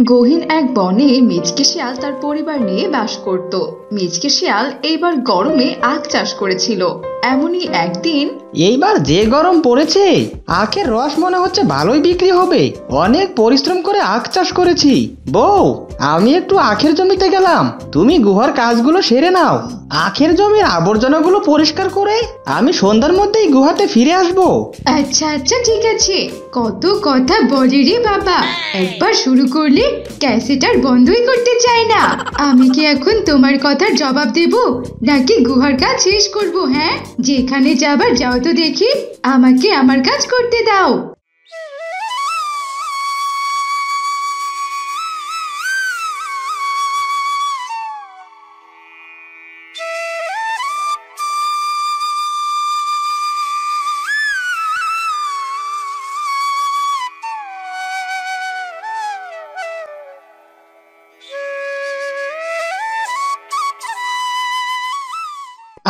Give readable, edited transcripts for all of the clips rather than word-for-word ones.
গহীন এক বনে মিচকে শিয়াল তার পরিবার নিয়ে বাস করত। মিচকে শিয়াল এইবার গরমে আখ চাষ করেছিল। এমনই একদিন, এইবার যে গরম পড়েছে, আখের রস মনে হচ্ছে ভালোই বিক্রি হবে। অনেক পরিশ্রম করে আখ চাষ করেছি। বউ, আমি একটু আখের জমিতে গেলাম, তুমি গুহার কাজগুলো সেরে নাও। আখের জমির আবর্জনাগুলো পরিষ্কার করে আমি সন্ধ্যার মধ্যেই গুহাতে ফিরে আসবো। আচ্ছা আচ্ছা ঠিক আছে। কত কথা বলে রে বাবা, একবার শুরু করলে ক্যাসেট আর বন্ধই করতে চায় না। আমি কি এখন তোমার কথার জবাব দেব, নাকি গুহার কাজ শেষ করব? হ্যাঁ, যেখানে যাবার যাও তো দেখি, আমাকে আমার কাজ করতে দাও।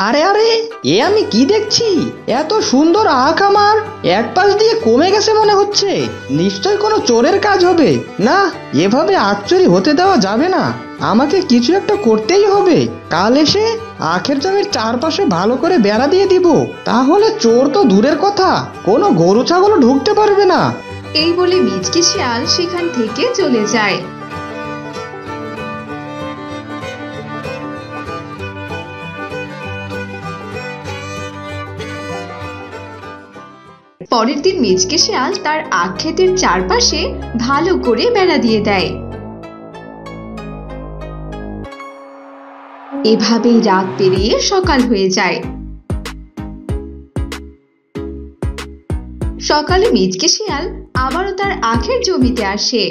আরে আরে, এ আমি কি দেখছি? এত সুন্দর আখ আমার এক পাশ দিয়ে কমে গেছে মনে হচ্ছে। নিশ্চয় কোনো চোরের কাজ হবে। না, এভাবে আখ চুরি হতে দেওয়া যাবে না। আমাকে কিছু একটা করতেই হবে। কাল এসে আখের জমির চারপাশে ভালো করে বেড়া দিয়ে দিব, তাহলে চোর তো দূরের কথা, কোনো গরু ছাগলও ঢুকতে পারবে না। এই বলে মিচকে শিয়াল সেখান থেকে চলে যায়। পরের দিন মিচকে শিয়াল তার আখ ক্ষেতের চারপাশে ভালো করে বেড়া দিয়ে দেয়। এভাবেই রাত পেরিয়ে সকাল হয়ে যায়। সকালে মিচকে শিয়াল আবারও তার আখের জমিতে আসে।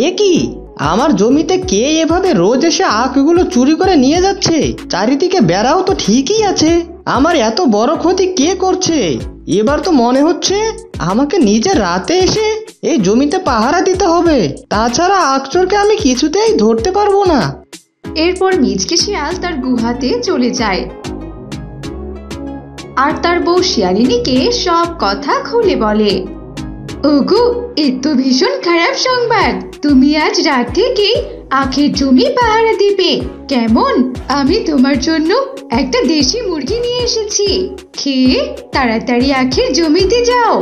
এ কি, আমার জমিতে কে এভাবে রোজ এসে আখগুলো চুরি করে নিয়ে যাচ্ছে? চারিদিকে বেড়াও তো ঠিকই আছে, আমার এত বড় ক্ষতি কে করছে? এবার তো মনে হচ্ছে আমাকে নিজে রাতে এসে এই জমিতে পাহারা দিতে হবে, তাছাড়া আখ চোরকে আমি কিছুতেই ধরতে পারবো না। এরপর মিচকে শিয়াল তার গুহাতে চলে যায় আর তার বউ শিয়ালিনীকে সব কথা খুলে বলে। ওগো, এ তো ভীষণ খারাপ সংবাদ। তুমি আজ রাত থেকে আখের জমি পাহারা দিবে, কেমন? আমি তোমার জন্য একটা দেশি মুরগি নিয়ে এসেছি, খেয়ে তাড়াতাড়ি আখের জমিতে যাও।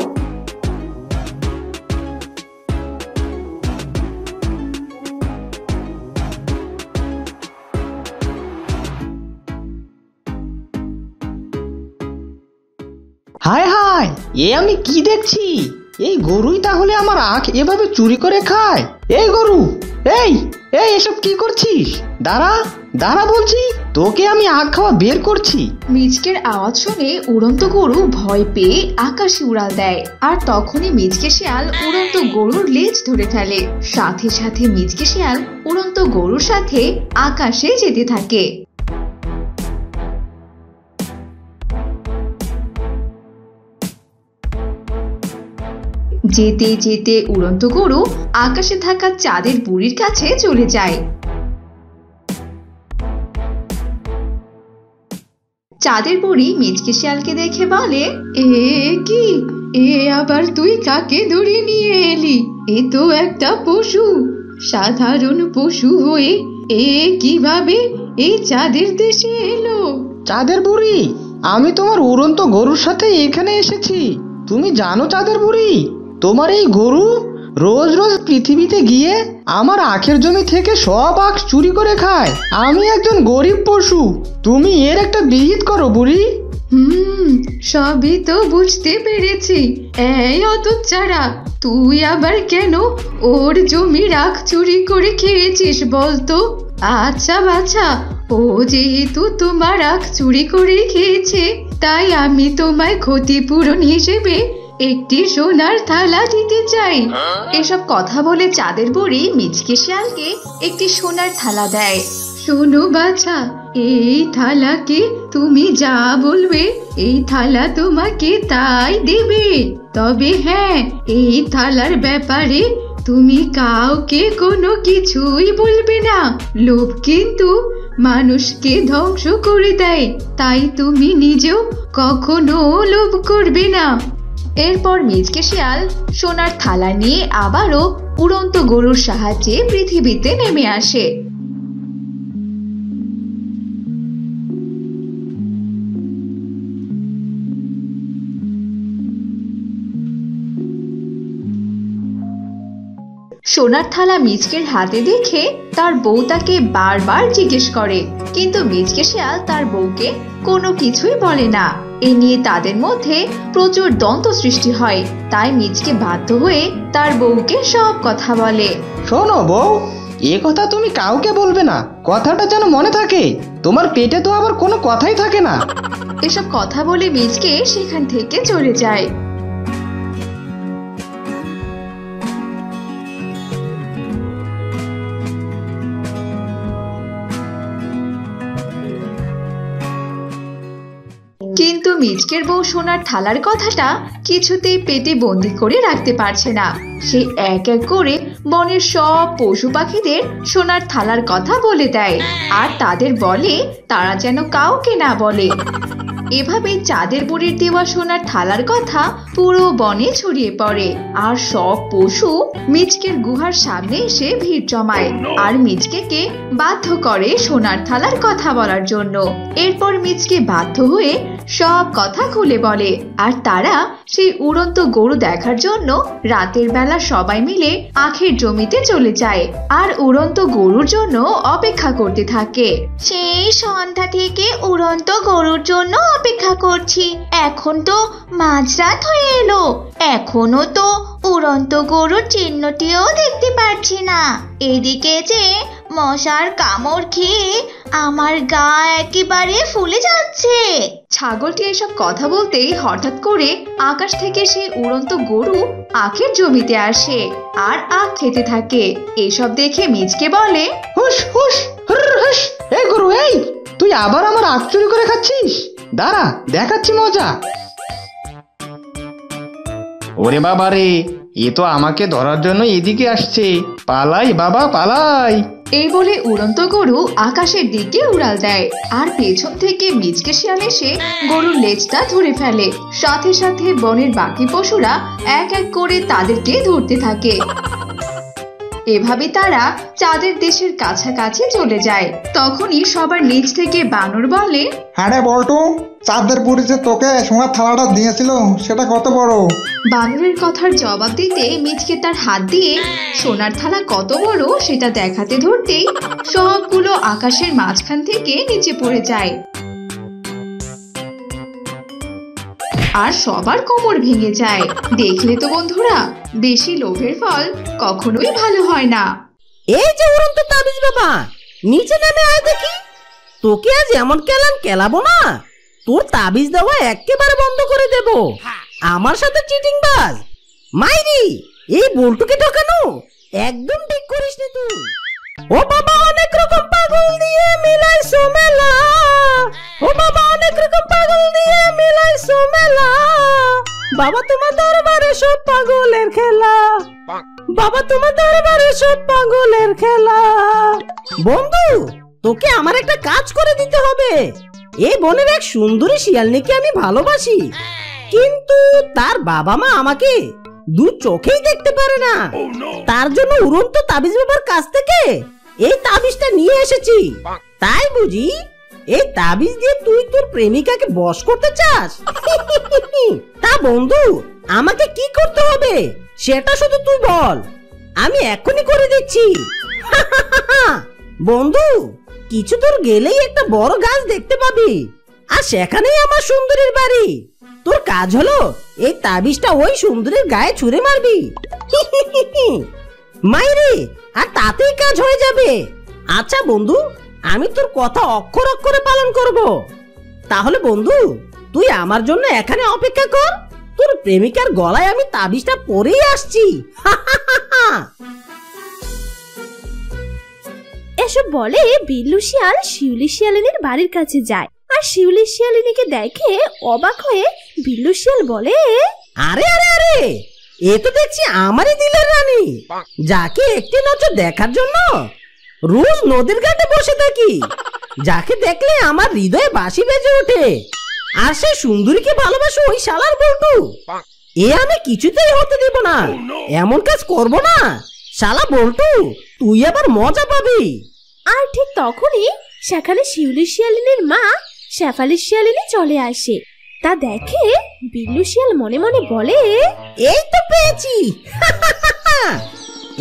হায় হায়, এ আমি কি দেখছি? এই গরুই তাহলে আমার আখ এভাবে চুরি করে খায়। এই গরু, এই এই এসব কি করছিস? দাঁড়া দাঁড়া বলছি, তোকে আমি আখ খাওয়া বের করছি। মিচকের আওয়াজ শুনে উড়ন্ত গরু ভয় পেয়ে আকাশে উড়াল দেয়, আর তখনই মিচকে শিয়াল উড়ন্ত গরুর লেজ ধরে ফেলে। সাথে সাথে মিচকে শিয়াল উড়ন্ত গরুর সাথে আকাশে যেতে থাকে। যেতে যেতে উড়ন্ত গরু আকাশে থাকা চাঁদের বুড়ির কাছে চলে যায়। চাঁদের বুড়ি মিচকে শিয়ালকে দেখে বলে, এ কি, এ আবার তুই কাকে ধরে নিয়ে এলি? এ তো একটা পশু, সাধারণ পশু হয়ে এ কিভাবে এই চাঁদের দেশে এলো? চাঁদের বুড়ি, আমি তোমার উড়ন্ত গরুর সাথে এখানে এসেছি। তুমি জানো চাঁদের বুড়ি, তোমার এই গরু রোজ রোজ পৃথিবীতে গিয়ে আমার আখের জমি থেকে সব আখ চুরি করে খায়। আমি একজন গরিব পশু, তুমি এর একটা বিহিত করো বুড়ি। সবই তো বুঝতে পেরেছি। এই হতচ্ছাড়া, তুই আবার কেন ওর জমির আখ চুরি করে খেয়েছিস বলতো? আচ্ছা বাছা, ও যেহেতু তোমার আখ চুরি করে খেয়েছে, তাই আমি তোমায় ক্ষতিপূরণ হিসেবে একটি সোনার থালা দিতে চাই। এসব কথা বলে চাঁদের বুড়ি মিচকে শিয়ালকে একটি সোনার থালা দেয়। শোনো বাছা, এই থালাকে তুমি যা বলবে এই থালা তোমাকে তাই দেবে। তবে হ্যাঁ, এই থালার ব্যাপারে তুমি কাউকে কোনো কিছুই বলবে না। লোভ কিন্তু মানুষকে ধ্বংস করে দেয়, তাই তুমি নিজেও কখনো লোভ করবে না। এরপর মিচকে শিয়াল সোনার থালা নিয়ে আবারও উড়ন্ত গরুর সাহায্যে পৃথিবীতে নেমে আসে। সোনার থালা মিচকের হাতে দেখে তার বউ তাকে বারবার জিজ্ঞেস করে, কিন্তু মিচকে শিয়াল তার বউকে কোনো কিছুই বলে না। এ নিয়ে তাদের মধ্যে প্রচুর দ্বন্দ্ব সৃষ্টি হয়। তাই মিচকে বাধ্য হয়ে তার বউকে সব কথা বলে। শোনো বউ, এ কথা তুমি কাউকে বলবে না, কথাটা যেন মনে থাকে। তোমার পেটে তো আবার কোনো কথাই থাকে না। এসব কথা বলে মিচকে সেখান থেকে চলে যায়। কিন্তু মিচকের বউ সোনার থালার কথাটা কিছুতেই পেটে বন্দি করে রাখতে পারছে না। সে এক এক করে বনের সব পশু পাখিদের সোনার থালার কথা বলে দেয়, আর তাদের বলে তারা যেন কাউকে না বলে। এভাবে চাঁদের বুড়ির দেওয়া সোনার থালার কথা পুরো বনে ছড়িয়ে পড়ে, আর সব পশু মিচকের গুহার সামনে এসে ভিড় জমায় আর মিচকেকে বাধ্য করে সোনার থালার কথা বলার জন্য। এরপর মিচকে বাধ্য হয়ে সব কথা খুলে বলে, আর তারা সেই উড়ন্ত গরু দেখার জন্য রাতের বেলা সবাই মিলে আখের জমিতে চলে যায় আর উড়ন্ত গরুর জন্য অপেক্ষা করতে থাকে। সেই সন্ধ্যা থেকে উড়ন্ত গরুর জন্য অপেক্ষা করছি, এখন তো মাঝরাত হয়ে এলো, এখনো তো উড়ন্ত গরুর চিহ্নটিও দেখতে পাচ্ছি না। এদিকে যে মশার কামড় খেয়ে আমার গা একেবারে ফুলে যাচ্ছে। ছাগলটি এসব কথা বলতেই হঠাৎ করে আকাশ থেকে সেই উড়ন্ত গরু আখের জমিতে আসে আর আখ খেতে থাকে। এসব দেখে মিচকে বলে, হুস হুস হুস, এই গরু, এই তুই আবার আমার আখ চুরি করে খাচ্ছিস? দাঁড়া, দেখাচ্ছি মজা। ওরে বাবা রে, এ তো আমাকে ধরার জন্য এদিকে আসছে। পালাই বাবা, পালাই। এই বলে উড়ন্ত গরু আকাশের দিকে উড়াল দেয় আর পেছন থেকে মিচকে শিয়াল এসে গরুর লেজটা ধরে ফেলে। সাথে সাথে বনের বাকি পশুরা এক এক করে তাদেরকে ধরতে থাকে। এভাবে তারা চাঁদের দেশের কাছাকাছি চলে যায়। তখনই সবার নিচ থেকে বানর বলে, আরে বল্টু, চাঁদের বুড়ি যে তোকে সোনার থালাটা দিয়েছিল সেটা কত বড়? বানরের কথার জবাব দিতে মিচকে তার হাত দিয়ে সোনার থালা কত বড় সেটা দেখাতে ধরতেই সবগুলো আকাশের মাঝখান থেকে নিচে পড়ে যায় আর সবার কোমর ভেঙে যায়। দেখলে তো বন্ধুরা, বেশি লোভের ফল কখনোই ভালো হয় না। এই যে উড়ন্ত তাবিজ বাবা, নিচে নেমে আয় দেখি। তোকে আজ এমন কেলাবো না, তোর তাবিজ দেওয়া একেবারে বন্ধ করে দেব। আমার সাথে চিটিং বাজ মাইরি, এই বল্টুকে ঠকানো একদম ঠিক করিস নি তুই। ও বাবা, অনেক রকম পাগল দিয়ে মিলাইছো মেলা, ও বাবা অনেক রকম পাগল দিয়ে মিলাইছো মেলা, বাবা তোমার দরবারে সব পাগলের খেলা, বাবা তোমার দরবারে সব পাগলের খেলা। বন্ধু, তোকে আমার একটা কাজ করে দিতে হবে। এই বনের এক সুন্দরী শিয়ালনিকে আমি ভালোবাসি, কিন্তু তার বাবা মা আমাকে দু চোখেই দেখতে পারে না। তার জন্য উড়ন্ত তাবিজ বাবার কাছ থেকে এই তাবিজটা নিয়ে এসেছি। তাই বুঝি এই তাবিজ দিয়ে তুই তোর প্রেমিকাকে বশ করতে চাস? তা বন্ধু, আমাকে কি করতে হবে সেটা শুধু তুই বল, আমি এখনই করে দিচ্ছি। বন্ধু, কিছু দূর গেলেই একটা বড় গাছ দেখতে পাবি, আর সেখানেই আমার সুন্দরীর বাড়ি। তোর কাজ হলো এই তাবিজটা ওই সুন্দরীর গায়ে ছুঁড়ে মারবি। মাইরে, আর তাতেই কাজ হয়ে যাবে। আচ্ছা বন্ধু, আমি তোর কথা অক্ষর অক্ষরে পালন করব। তাহলে বন্ধু, তুই আমার জন্য এখানে অপেক্ষা কর, তোর প্রেমিকার গলায় আমি তাবিজটা পরেই আসছি। এসব বলে বিল্লু শিয়াল শিউলি শিয়ালিনীর বাড়ির কাছে যায়, আর শিউলি শিয়ালিনীকে দেখে অবাক হয়ে বিল্লু শিয়াল বলে, আরে আরে আরে, এ তো দেখছি আমারই দিলের রানী, যাকে একটি নজর দেখার জন্য রোজ নদীর ঘাটে বসে থাকি, যাকে দেখলে আমার হৃদয়ে বাঁশি বেজে ওঠে, আর সে সুন্দরীকে ভালোবাসো ওই শালার বল্টু। এ আমি কিছুতেই হতে দেব না, এমন কাজ করব না। শালা বল্টু, তুই আবার মজা পাবি। আর ঠিক তখনই সেখানে শিউলি শিয়ালিনীর মা শেফালি শিয়ালিনী চলে আসে। তা দেখে বিল্লু শিয়াল মনে মনে বলে, এই তো পেয়েছি,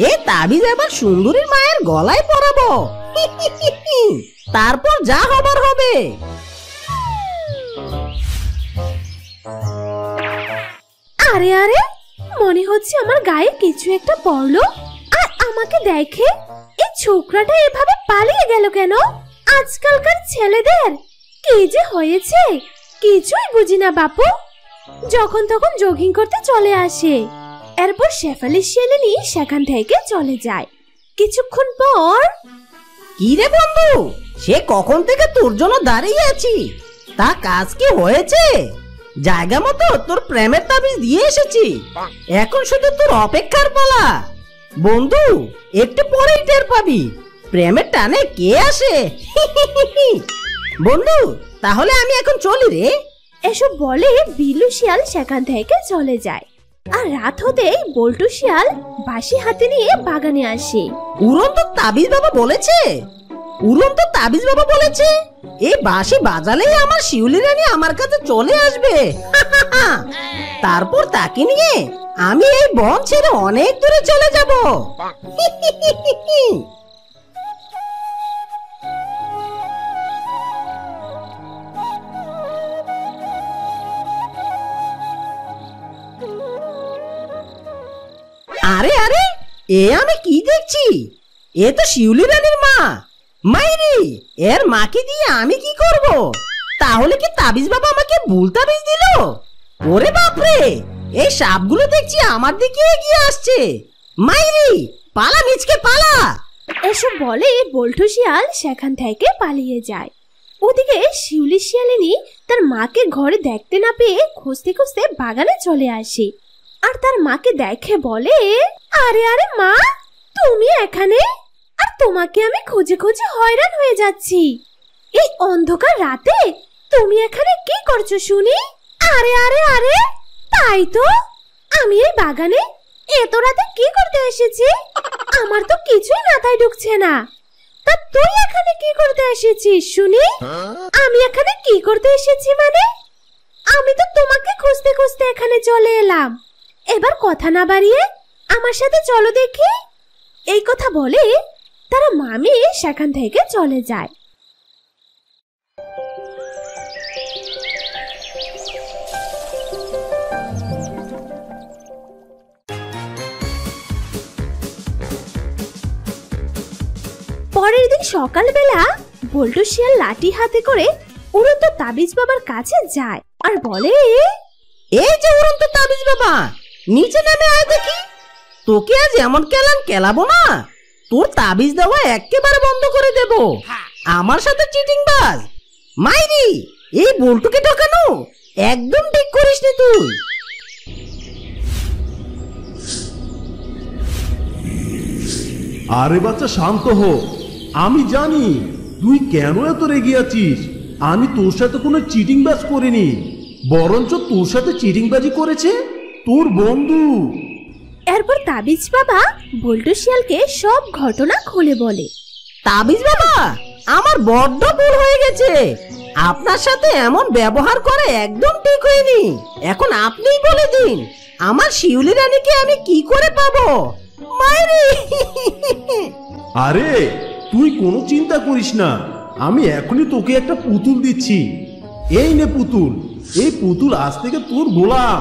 এই তাবিজ এবার সুন্দরীর মায়ের গলায় পরাবো, তারপর যা হবার হবে। আরে আরে, মনে হচ্ছে আমার গায়ে কিছু একটা পড়লো। আর আমাকে দেখে এই ছোকরাটা এভাবে পালিয়ে গেল কেন? আজকালকার ছেলেদের কি যে হয়েছে কিছুই বুঝি না বাপু। যখন তখন জগিং করতে চলে আসে। এরপর শেফালি শিয়ালিনী সেখান থেকে চলে যায়। কিছুক্ষণ পর, কি রে বন্ধু, সে কখন থেকে তোর জন্য দাঁড়িয়ে আছি, তা কাজ কি হয়েছে? জায়গা মতো তোর প্রেমের তাবিজ দিয়ে এসেছি, এখন শুধু তোর অপেক্ষার পালা। বন্ধু, একটু পরেই টের পাবি প্রেমের টানে কে আসে। বন্ধু, তাহলে আমি এখন চলি রে। এসব বলে বিল্লু শিয়াল সেখান থেকে চলে যায়। আর রাত হতেই বল্টু শিয়াল বাঁশি হাতে নিয়ে বাগানে আসে। উড়ন্ত তাবিজ বাবা বলেছে, উড়ন্ত তাবিজ বাবা বলেছে এই বাঁশি বাজালেই আমার শিউলি রানী আমার কাছে চলে আসবে। তারপর তাকে নিয়ে আমি এই বন ছেড়ে অনেক দূরে চলে যাব। আরে আরে, এ আমি কি দেখছি? এ তো শিউলি রানীর মা। মাইরি, এর মাকে দিয়ে আমি কি করব? তাহলে কি তাবিজ বাবা আমাকে ভুল তাবিজ দিল? ওরে বাপরে, এই সাপগুলো দেখছি আমার দিকে এগিয়ে আসছে। মাইরি, পালা মিচকে পালা। এসব বলে বল্টু শিয়াল সেখান থেকে পালিয়ে যায়। ওদিকে শিউলি শিয়ালিনী তার মাকে ঘরে দেখতে না পেয়ে খুঁজতে খুঁজতে বাগানে চলে আসে। আর তার মাকে দেখে বলে, আরে আরে মা, তুমি এখানে? আর তোমাকে আমি খুঁজে খুঁজে হয়রান হয়ে যাচ্ছি। এই অন্ধকার রাতে তুমি এখানে কি করছো শুনি? আরে আরে আরে, তাই তো, আমি এই বাগানে এত রাতে কি করতে এসেছি? আমার তো কিছুই মাথায় ঢুকছে না। তা তুই এখানে কি করতে এসেছিস শুনি? আমি এখানে কি করতে এসেছি মানে? আমি তো তোমাকে খুঁজতে খুঁজতে এখানে চলে এলাম। এবার কথা না বাড়িয়ে আমার সাথে চলো দেখি। এই কথা বলে তারা মামি সেখান থেকে চলে যায়। পরের দিন সকালবেলা বল্টু শিয়াল লাঠি হাতে করে উড়ন্ত তাবিজ বাবার কাছে যায় আর বলে, এই যে উড়ন্ত তাবিজ বাবা, নিচে নেমে আয় দেখি। তোকে আজ এমন কেলাবো না, তোর তাবিজ দেওয়া একেবারে বন্ধ করে দেব। আমার সাথে চিটিং বাজ। মাইরি, এই বল্টুকে ঠকানো একদম ঠিক করিসনি তুই। আরে বাচ্চা, শান্ত হো। আমি জানি তুই কেন এত রেগে আছিস। আমি তোর সাথে কোনো চিটিং বাজ করিনি, বরঞ্চ তোর সাথে চিটিংবাজি করেছে তোর বন্ধু। এরপর তাবিজ বাবা বল্টু শিয়ালকে সব ঘটনা খুলে বলে। তাবিজ বাবা, আমার বড্ড ভুল হয়ে গেছে। আপনার সাথে এমন ব্যবহার করে একদম ঠিক হয়নি। এখন আপনিই বলে দিন, আমার শিউলি রানীকে আমি কি করে পাবো? মাইরি। আরে তুই কোনো চিন্তা করিস না, আমি এখনই তোকে একটা পুতুল দিচ্ছি। এই নে পুতুল, এই পুতুল আজ থেকে তোর গোলাম।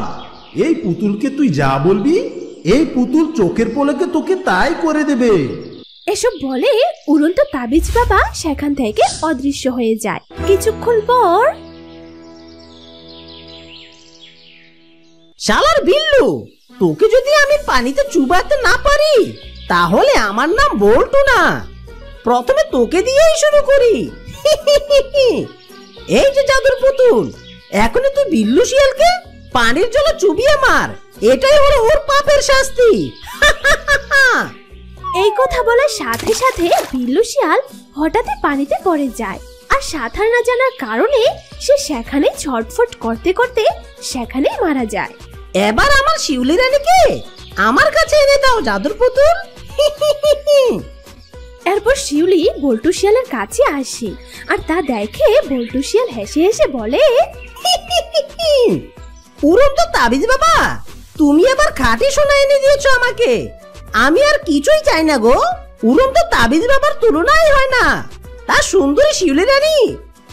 এই পুতুলকে তুই যা বলবি, এই পুতুল চোখের পলকে তোকে তাই করে দেবে। এসব বলে উড়ন্ত তাবিজ বাবা সেখান থেকে অদৃশ্য হয়ে যায়। কিছুক্ষণ পর, শালার বিল্লু, তোকে যদি আমি পানিতে চুবাতে না পারি তাহলে আমার নাম বল্টু না। প্রথমে তোকে দিয়েই শুরু করি। এই যে জাদুর পুতুল, এখনই তুই বিল্লু শিয়ালকে পানির জলে চুবিয়ে মার। এটাই হলো ওর পাপের শাস্তি। এই কথা বলার সাথে সাথে বিল্লু শিয়াল হঠাৎই পানিতে পড়ে যায়। আর সাঁতার না জানার কারণে সে সেখানে ছটফট করতে করতে সেখানেই মারা যায়। এবার আমার শিউলি রানীকে আমার কাছে এনে দাও জাদুর পুতুল। এরপর শিউলি বল্টু শিয়ালের কাছে আসে আর তা দেখে বল্টু শিয়াল হেসে হেসে বলে, উড়ন্ত তাবিজ বাবা, তুমি আবার খাঁটি সোনা এনে দিয়েছো আমাকে। আমি আর কিছুই চাই না গো। উড়ন্ত তাবিজ বাবার তুলনাই হয় না। তা সুন্দরী শিউলি রানী,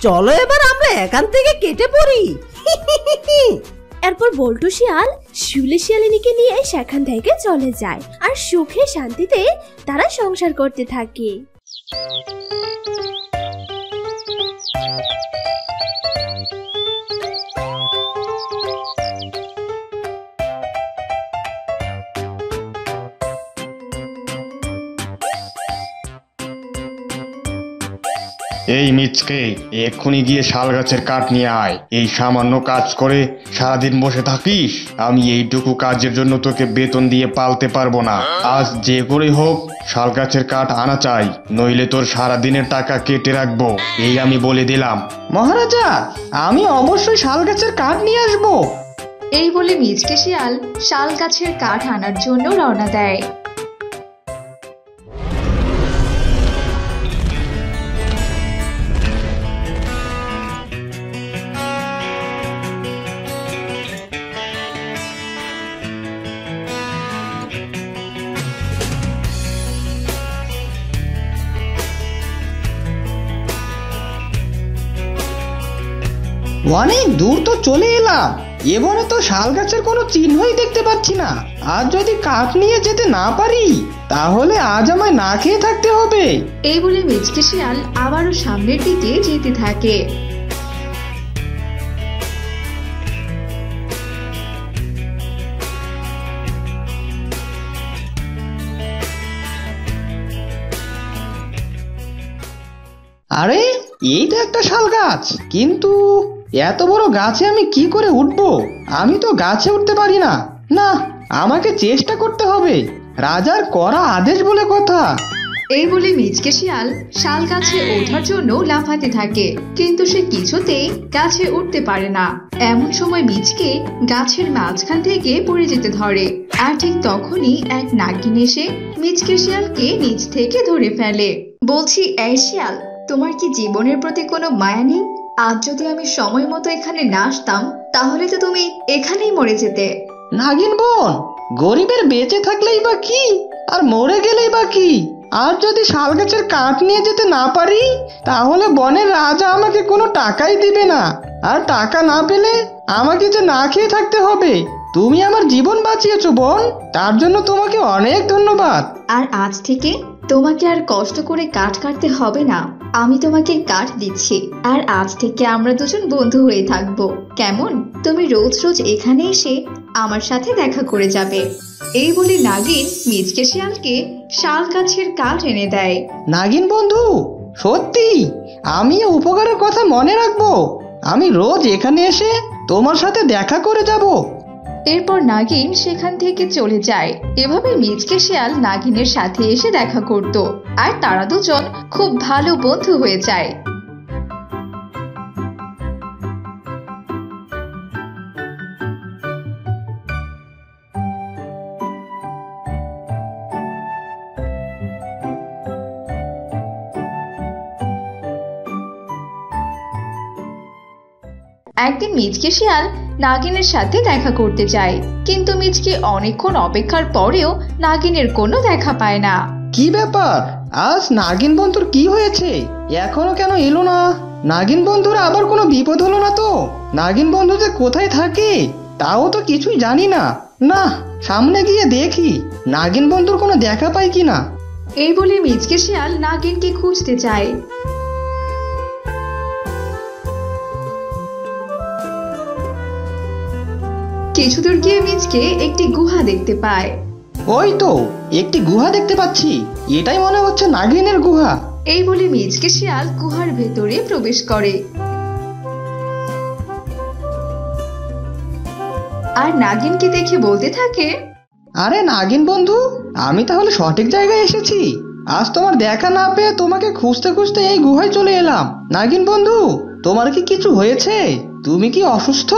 চলো এবার আমরা এখান থেকে কেটে পড়ি। এরপর বল্টু শিয়াল শিউলি শিয়ালিনীকে নিয়ে সেখান থেকে চলে যায় আর সুখে শান্তিতে তারা সংসার করতে থাকে। এই মিচকে, এক্ষুনি গিয়ে শাল গাছের কাঠ নিয়ে আয়। এই সামান্য কাজ করে সারাদিন বসে থাকিস? আমি এইটুকু কাজের জন্য তোকে বেতন দিয়ে পালতে পারবো না। আজ যে করে হোক শাল গাছের কাঠ আনা চাই, নইলে তোর সারাদিনের টাকা কেটে রাখবো, এই আমি বলে দিলাম। মহারাজা, আমি অবশ্যই শাল গাছের কাঠ নিয়ে আসবো। এই বলে মিচকে শিয়াল শাল গাছের কাঠ আনার জন্য রওনা দেয়। অনেক দূর তো চলে এলাম, এবারে তো শাল গাছের কোনো চিহ্নই দেখতে পাচ্ছি না। আর যদি কাঠ নিয়ে যেতে না পারি তাহলে আজ আমায় না খেয়ে থাকতে হবে। এই বলে মিচকে শিয়াল আবারও সামনের দিকে যেতে থাকে। আরে, এই তো একটা শাল গাছ, কিন্তু এত বড় গাছে আমি কি করে উঠবো? আমি তো গাছে উঠতে পারি না। না, আমাকে চেষ্টা করতে হবে, রাজার করা আদেশ বলে কথা। এই বলে মিচকে শিয়াল শাল গাছে ওঠার জন্য লাফাতে থাকে, কিন্তু সে কিছুতেই গাছে উঠতে পারে না। এমন সময় মিচকে গাছের মাঝখান থেকে পড়ে যেতে ধরে, আর ঠিক তখনই এক নাগিন এসে মিচকে শিয়ালকে নিচ থেকে ধরে ফেলে। বলছি, এই শিয়াল, তোমার কি জীবনের প্রতি কোনো মায়া নেই? আজ যদি আমি সময় মতো এখানে না আসতাম তাহলে তো তুমি এখানেই মরে যেতে। নাগিন বোন, গরিবের বেঁচে থাকলেই বা কি, আর মরে গেলেই বা কি? আর যদি শাল গাছের কাঠ নিয়ে যেতে না পারি তাহলে বনের রাজা আমাকে কোনো টাকাই দিবে না, আর টাকা না পেলে আমাকে যে না খেয়ে থাকতে হবে। তুমি আমার জীবন বাঁচিয়েছো বোন, তার জন্য তোমাকে অনেক ধন্যবাদ। আর আজ থেকে তোমাকে আর কষ্ট করে কাঠ কাটতে হবে না, আমি তোমাকে কাঠ দিচ্ছি। আর আজ থেকে আমরা দুজন বন্ধু হয়ে থাকবো, কেমন? তুমি রোজ রোজ এখানে এসে আমার সাথে দেখা করে যাবে। এই বলে নাগিন মিচকে শিয়ালকে শাল গাছের কাঠ এনে দেয়। নাগিন বন্ধু, সত্যি আমি উপকারের কথা মনে রাখবো। আমি রোজ এখানে এসে তোমার সাথে দেখা করে যাব। এরপর নাগিন সেখান থেকে চলে যায়। এভাবে মিচকে শিয়াল নাগিনের সাথে এসে দেখা করত, আর তারা দুজন খুব ভালো বন্ধু হয়ে যায়। একদিন মিচকে শিয়াল নাগিনের সাথে দেখা করতে যায়, কিন্তু মিচকে অনেকক্ষণ অপেক্ষার পরেও নাগিনের কোনো দেখা পায় না। কি ব্যাপার, আজ নাগিন বন্ধুর কি হয়েছে? এখনো কেন এলো না? নাগিন বন্ধুর আবার কোনো বিপদ হলো না তো? নাগিন বন্ধু যে কোথায় থাকে তাও তো কিছুই জানি না। না, সামনে গিয়ে দেখি নাগিন বন্ধুর কোনো দেখা পাই কিনা। এই বলে মিচকে শিয়াল নাগিনকে খুঁজতে যায়। কিছু দূর গিয়ে মিচকে একটি গুহা দেখতে পায়। ওই তো একটি গুহা দেখতে পাচ্ছি, এটাই মনে হচ্ছে নাগিনের গুহা। এই বলে মিচকে শিয়াল গুহার ভেতরে প্রবেশ করে, আর নাগিনকে দেখে বলতে থাকে, আরে নাগিন বন্ধু, আমি তাহলে সঠিক জায়গায় এসেছি। আজ তোমার দেখা না পেয়ে তোমাকে খুঁজতে খুঁজতে এই গুহায় চলে এলাম। নাগিন বন্ধু, তোমার কি কিছু হয়েছে? তুমি কি অসুস্থ?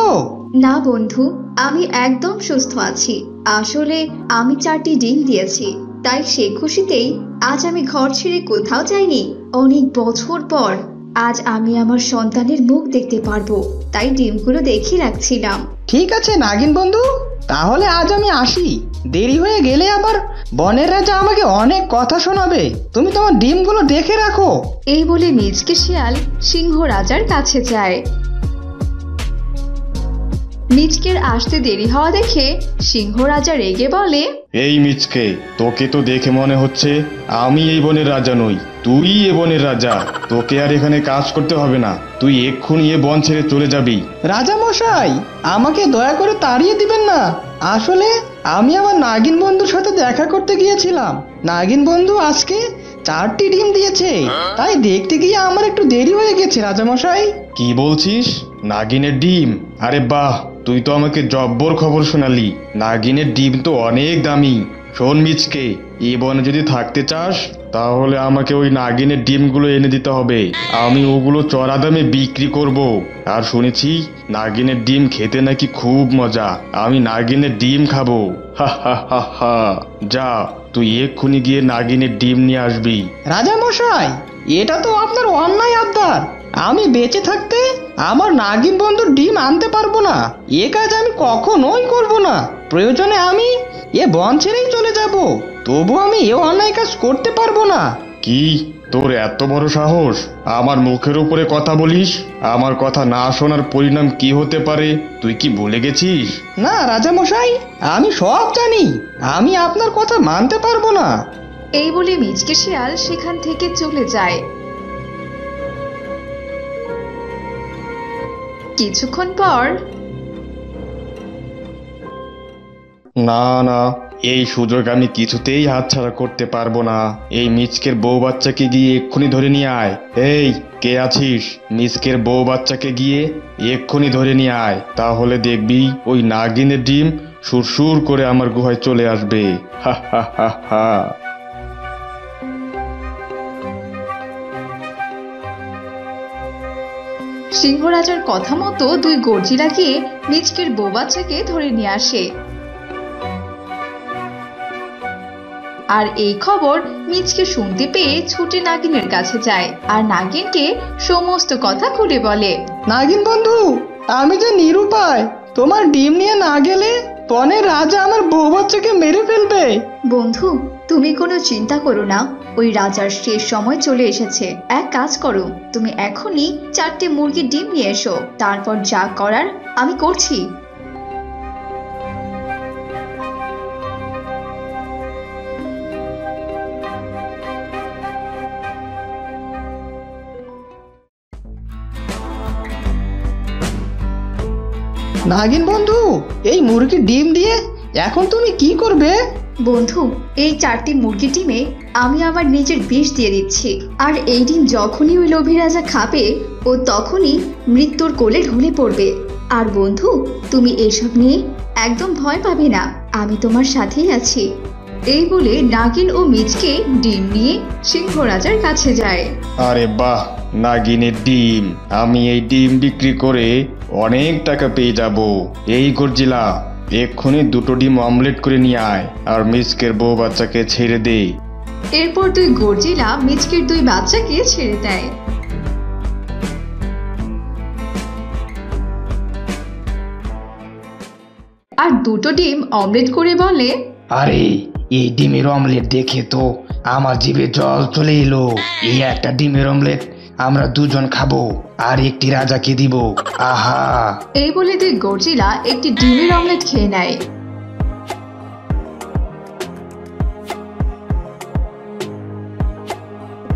না বন্ধু, আমি একদম সুস্থ আছি। আসলে আমি 4টি ডিম দিয়েছি, তাই সে খুশিতেই আজ আমি ঘর ছেড়ে কোথাও যাইনি। অনেক বছর পর আজ আমি আমার সন্তানের মুখ দেখতে পারবো, তাই ডিমগুলো দেখে রাখছিলাম। ঠিক আছে নাগিন বন্ধু, তাহলে আজ আমি আসি। দেরি হয়ে গেলে আবার বনের রাজা আমাকে অনেক কথা শোনাবে। তুমি তোমার ডিমগুলো দেখে রাখো। এই বলে মিচকে শিয়াল সিংহ রাজার কাছে যায়। মিচকের আসতে দেরি হওয়া দেখে সিংহ রাজা রেগে বলে, এই মিচকে, তোকে তো দেখে মনে হচ্ছে আমি এই বনের রাজা নই, তুই এ বনের রাজা। তোকে আর এখানে কাজ করতে হবে না, তুই এক্ষুনি এ বন ছেড়ে চলে যাবি। রাজা মশাই, আমাকে দয়া করে তাড়িয়ে দিবেন না। আসলে আমি আমার নাগিন বন্ধুর সাথে দেখা করতে গিয়েছিলাম। নাগিন বন্ধু আজকে 4টি ডিম দিয়েছে, তাই দেখতে গিয়ে আমার একটু দেরি হয়ে গেছে রাজা মশাই। কি বলছিস? নাগিনের ডিম? আরে বাহ, তুই তো আমাকে জব্বর খবর শোনালি। নাগিনের ডিম তো অনেক দামি। শোন মিচকে, এই বনে যদি থাকতে চাস তাহলে আমাকে ওই নাগিনের ডিমগুলো এনে দিতে হবে। আমি ওগুলো চড়া দামে বিক্রি করব। আর শুনেছি নাগিনের ডিম খেতে নাকি খুব মজা। আমি নাগিনের ডিম খাবো। হা হা হা হা। যা, তুই এক্ষুনি গিয়ে নাগিনের ডিম নিয়ে আসবি। রাজা মশাই, এটা তো আপনার অন্যায় আবদার। আমি বেঁচে থাকতে আমার নাগিন বন্ধুর ডিম আনতে পারবো না। এ কাজ আমি কখনোই করব না। প্রয়োজনে আমি এ বন ছেড়েই চলে যাব, তবু আমি এ অন্যায় কাজ করতে পারবো না। কি, তোর এত বড় সাহস? আমার মুখের উপরে কথা বলিস? আমার কথা না শোনার পরিণাম কি হতে পারে তুই কি ভুলে গেছিস? না রাজা মশাই, আমি সব জানি। আমি আপনার কথা মানতে পারবো না। এই বলে মিচকে শিয়াল সেখান থেকে চলে যায়। কিছুক্ষণ পর, না না, এই সুযোগ আমি কিছুতেই হাতছাড়া করতে পারবো না। এই মিচকের বউ বাচ্চাকে গিয়ে এক্ষুনি ধরে নিয়ে আয়। এই, কে আছিস? মিচকের বউ বাচ্চাকে গিয়ে এক্ষুনি ধরে নিয়ে আয়, তাহলে দেখবি ওই নাগিনের ডিম সুরসুর করে আমার গুহায় চলে আসবে। হা হা হা হা। সিংহ রাজার কথা মতো 2 গর্জিলা গিয়ে মিচকের বউ বাচ্চাকে ধরে নিয়ে আসে। আর এই খবর মিচকে শুনতে পেয়ে ছুটে নাগিনের কাছে যায় আর নাগিনকে সমস্ত কথা খুলে বলে। নাগিন বন্ধু, আমি যে নিরুপায়, তোমার ডিম নিয়ে না গেলে বনের রাজা আমার বউ বাচ্চাকে মেরে ফেলবে। বন্ধু, তুমি কোনো চিন্তা করো না, ওই রাজার শেষ সময় চলে এসেছে। এক কাজ করো, তুমি এখনই 4টে মুরগির ডিম নিয়ে এসো, তারপর যা করার আমি করছি। নাগিন বন্ধু, এই মুরগির ডিম দিয়ে এখন তুমি কি করবে? বন্ধু, এই 4টি মুরগি ডিমে আমি আমার নিজের বিষ দিয়ে দিচ্ছি, আর এই ডিম যখনই ওই লোভী রাজা খাবে ও তখনই মৃত্যুর কোলে ঢলে পড়বে। আর বন্ধু, তুমি এসব নিয়ে একদম ভয় পাবে না, আমি তোমার সাথেই আছি। এই বলে নাগিন ও মিচকে ডিম নিয়ে সিংহ রাজার কাছে যায়। আরে বাহ, নাগিনের ডিম! আমি এই ডিম বিক্রি করে অনেক টাকা পেয়ে যাব। এই গর্জিলা, এক্ষুনি 2টো ডিম অমলেট করে নিয়ে আয় আর মিচকের বউ বাচ্চাকে ছেড়ে দে। এরপর 2 গর্জিলা মিচকের 2 বাচ্চাকে ছেড়ে দেয়। আর 2টো ডিম অমলেট করে বলে, আরে, এই ডিমের অমলেট দেখে তো আমার জিভে জল চলে এলো। এই একটা ডিমের অমলেট আমরা 2জন খাবো আর একটি রাজাকে দিব। আহা! এই বলে 2 গর্জিলা একটি ডিমের অমলেট খেয়ে নেয়।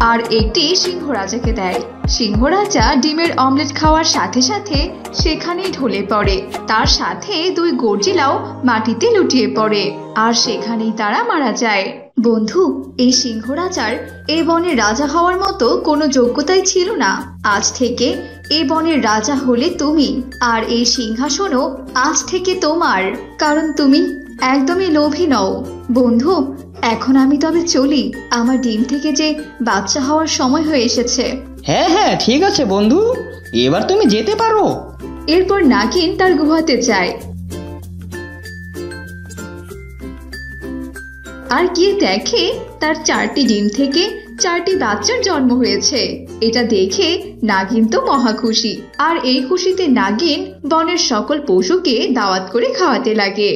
আর একটি সিংহ রাজাকে দেয়। সিংহ রাজা ডিমের অমলেট খাওয়ার সাথে সাথে সেখানেই ঢলে পড়ে। তার সাথে 2 গর্জিলাও মাটিতে লুটিয়ে পড়ে আর সেখানেই তারা মারা যায়। বন্ধু, এই সিংহ রাজার এই বনের রাজা হওয়ার মতো কোনো যোগ্যতাই ছিল না। আজ থেকে এই বনের রাজা হলে তুমি, আর এই সিংহাসনও আজ থেকে তোমার, কারণ তুমি একদমই লোভী নও। বন্ধু, এখন আমি তবে চলি, আমার ডিম থেকে যে বাচ্চা হওয়ার সময় হয়ে এসেছে। হ্যাঁ হ্যাঁ, ঠিক আছে বন্ধু, এবার তুমি যেতে পারো। এরপর নাগিন তার গুহাতে যায় আর গিয়ে দেখে তার 4টি ডিম থেকে 4টি বাচ্চার জন্ম হয়েছে। এটা দেখে নাগিন তো মহা খুশি, আর এই খুশিতে নাগিন বনের সকল পশুকে দাওয়াত করে খাওয়াতে লাগে।